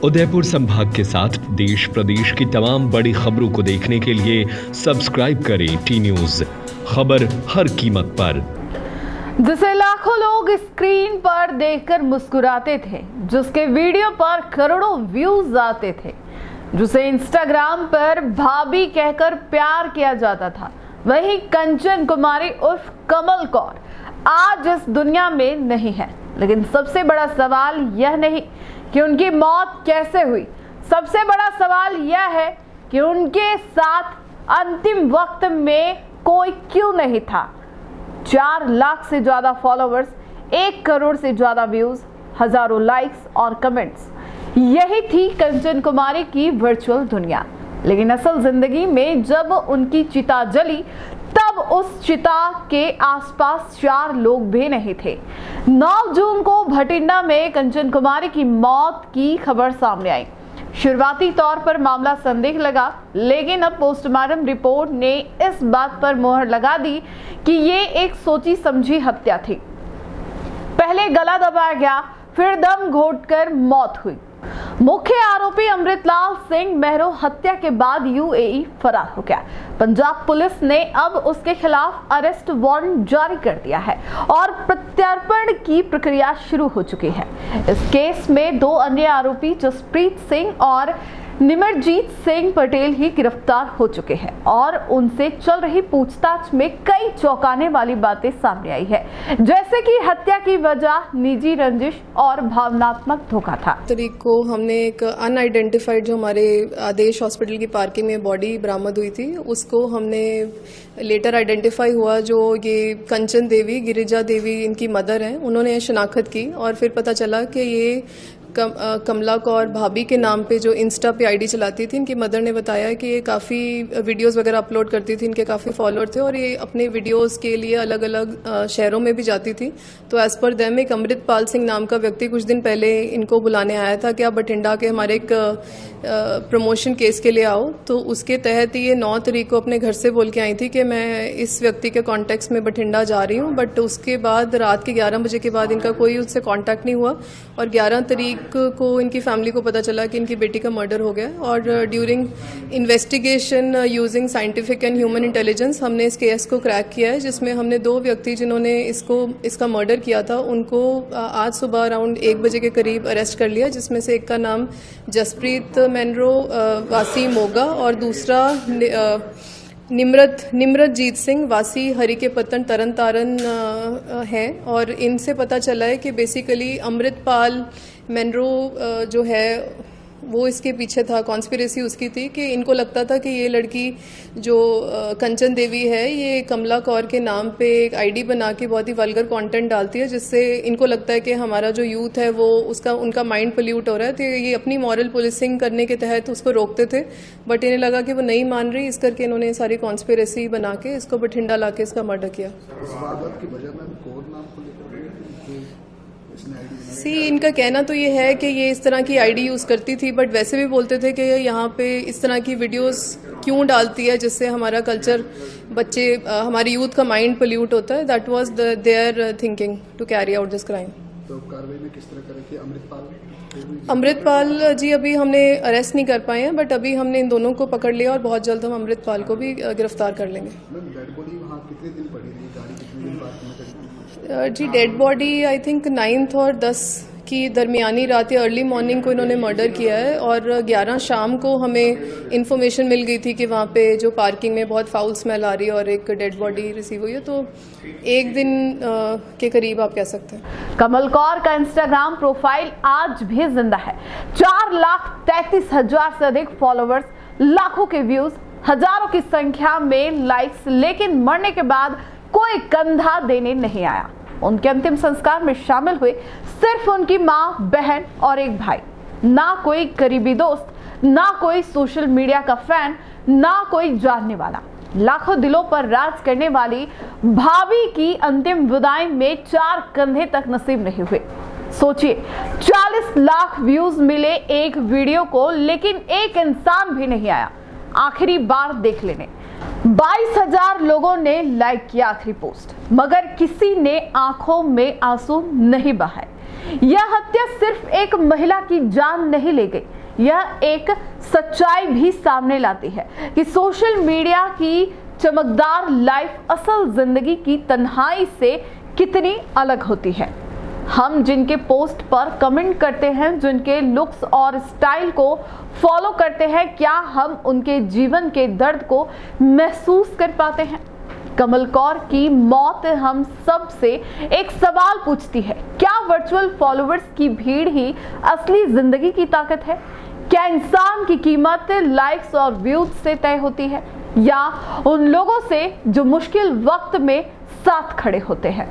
उदयपुर संभाग के साथ देश प्रदेश की तमाम बड़ी खबरों को देखने के लिए सब्सक्राइब करें टी न्यूज़, खबर हर कीमत पर। जिसे लाखों लोग स्क्रीन पर देखकर मुस्कुराते थे, जिसके वीडियो पर करोड़ों व्यूज आते थे, जिसे इंस्टाग्राम पर भाभी कहकर प्यार किया जाता था, वही कंचन कुमारी उर्फ कमल कौर आज इस दुनिया में नहीं है। लेकिन सबसे बड़ा सवाल यह नहीं कि उनकी मौत कैसे हुई, सबसे बड़ा सवाल यह है कि उनके साथ अंतिम वक्त में कोई क्यों नहीं था। 4 लाख से ज्यादा फॉलोवर्स, 1 करोड़ से ज्यादा व्यूज, हजारों लाइक्स और कमेंट्स, यही थी कंचन कुमारी की वर्चुअल दुनिया। लेकिन असल जिंदगी में जब उनकी चिता जली, तब उस चिता के आसपास 4 लोग भी नहीं थे। 9 जून को भटिंडा में कंचन कुमारी की मौत की खबर सामने आई। शुरुआती तौर पर मामला संदिग्ध लगा, लेकिन अब पोस्टमार्टम रिपोर्ट ने इस बात पर मोहर लगा दी कि ये एक सोची समझी हत्या थी। पहले गला दबाया गया, फिर दम घोटकर मौत हुई। मुख्य आरोपी अमृतलाल सिंह मेहरो हत्या के बाद यूएई फरार हो गया। पंजाब पुलिस ने अब उसके खिलाफ अरेस्ट वारंट जारी कर दिया है और प्रत्यार्पण की प्रक्रिया शुरू हो चुकी है। इस केस में 2 अन्य आरोपी जसप्रीत सिंह और निमरजीत सिंह पटेल ही गिरफ्तार हो चुके हैं और उनसे चल रही पूछताछ में कई चौंकाने वाली बातें सामने आई है, जैसे कि हत्या की वजह निजी रंजिश और भावनात्मक धोखा था। तारीख को हमने एक अनआइडेंटिफाइड जो हमारे आदेश हॉस्पिटल की पार्किंग में बॉडी बरामद हुई थी, उसको हमने लेटर आइडेंटिफाई हुआ जो ये कंचन देवी, गिरिजा देवी इनकी मदर हैं, उन्होंने शनाख्त की और फिर पता चला कि ये कमला कौर भाभी के नाम पे जो इंस्टा पे आईडी चलाती थी। इनकी मदर ने बताया कि ये काफ़ी वीडियोस वगैरह अपलोड करती थी, इनके काफ़ी फॉलोअर थे और ये अपने वीडियोस के लिए अलग अलग शहरों में भी जाती थी। तो एज़ पर देम एक अमृतपाल सिंह नाम का व्यक्ति कुछ दिन पहले इनको बुलाने आया था कि आप बठिंडा के हमारे एक प्रमोशन केस के लिए आओ। तो उसके तहत ये 9 तारीख को अपने घर से बोल के आई थी कि मैं इस व्यक्ति के कॉन्टेक्ट में बठिंडा जा रही हूँ, बट उसके बाद रात के 11 बजे के बाद इनका कोई उससे कॉन्टैक्ट नहीं हुआ और 11 तारीख को इनकी फैमिली को पता चला कि इनकी बेटी का मर्डर हो गया। और during investigation using scientific and human intelligence हमने इस केस को क्रैक किया है, जिसमें हमने 2 व्यक्ति जिन्होंने इसका मर्डर किया था उनको आज सुबह अराउंड 1 बजे के करीब अरेस्ट कर लिया, जिसमें से एक का नाम जसप्रीत मेनरो वासी मोगा और दूसरा निमरजीत सिंह वासी हरी के पत्तन तरन तारन हैं। और इनसे पता चला है कि बेसिकली अमृतपाल मेनरो जो है वो इसके पीछे था, कॉन्स्पिरेसी उसकी थी कि इनको लगता था कि ये लड़की जो कंचन देवी है ये कमला कौर के नाम पे एक आईडी बना के बहुत ही वल्गर कंटेंट डालती है, जिससे इनको लगता है कि हमारा जो यूथ है वो उनका माइंड पोल्यूट हो रहा है। तो ये अपनी मॉरल पुलिसिंग करने के तहत उसको रोकते थे, बट इन्हें लगा कि वो नहीं मान रही, इस करके इन्होंने सारी कॉन्स्पिरेसी बना के इसको बठिंडा ला के इसका मर्डर किया। इनका कहना तो ये है कि ये इस तरह की आईडी यूज़ करती थी, बट वैसे भी बोलते थे कि यहाँ पे इस तरह की वीडियोस क्यों डालती है जिससे हमारा कल्चर, बच्चे, हमारी यूथ का माइंड पोल्यूट होता है। That was their thinking to carry out this crime. तो कार्रवाई में किस तरह करें? अमृतपाल जी अभी हमने अरेस्ट नहीं कर पाए हैं, बट अभी हमने इन दोनों को पकड़ लिया और बहुत जल्द हम अमृतपाल को भी गिरफ्तार कर लेंगे। डेड बॉडी वहाँ कितने दिन पड़ी रही? गाड़ी कितने दिन बाद जी डेड बॉडी आई थिंक 9 और 10 की दरमियानी रात या अर्ली मॉर्निंग को इन्होंने मर्डर किया है और 11 शाम को हमें इन्फॉर्मेशन मिल गई थी कि वहाँ पे जो पार्किंग में बहुत फाउल स्मेल आ रही है और एक डेड बॉडी रिसीव हुई है। तो 1 दिन के करीब आप कह सकते हैं। कमल कौर का इंस्टाग्राम प्रोफाइल आज भी जिंदा है। 4,33,000 से अधिक फॉलोवर्स, लाखों के व्यूज, हजारों की संख्या में लाइक्स, लेकिन मरने के बाद कोई कंधा देने नहीं आया। उनके अंतिम संस्कार में शामिल हुए सिर्फ उनकी मां, बहन और एक भाई। ना कोई करीबी दोस्त, ना कोई सोशल मीडिया का फैन, ना कोई जानने वाला। लाखों दिलों पर राज करने वाली भाभी की अंतिम विदाई में 4 कंधे तक नसीब नहीं हुए। सोचिए, 40 लाख व्यूज मिले एक वीडियो को, लेकिन एक इंसान भी नहीं आया आखिरी बार देख लेने। 22,000 लोगों ने लाइक किया आखिरी पोस्ट, मगर किसी ने आंखों में आंसू नहीं बहाए। यह हत्या सिर्फ एक महिला की जान नहीं ले गई, यह एक सच्चाई भी सामने लाती है कि सोशल मीडिया की चमकदार लाइफ असल जिंदगी की तन्हाई से कितनी अलग होती है। हम जिनके पोस्ट पर कमेंट करते हैं, जिनके लुक्स और स्टाइल को फॉलो करते हैं, क्या हम उनके जीवन के दर्द को महसूस कर पाते हैं? कमल कौर की मौत हम सब से एक सवाल पूछती है, क्या वर्चुअल फॉलोअर्स की भीड़ ही असली जिंदगी की ताकत है? क्या इंसान की कीमत लाइक्स और व्यूज से तय होती है या उन लोगों से जो मुश्किल वक्त में साथ खड़े होते हैं?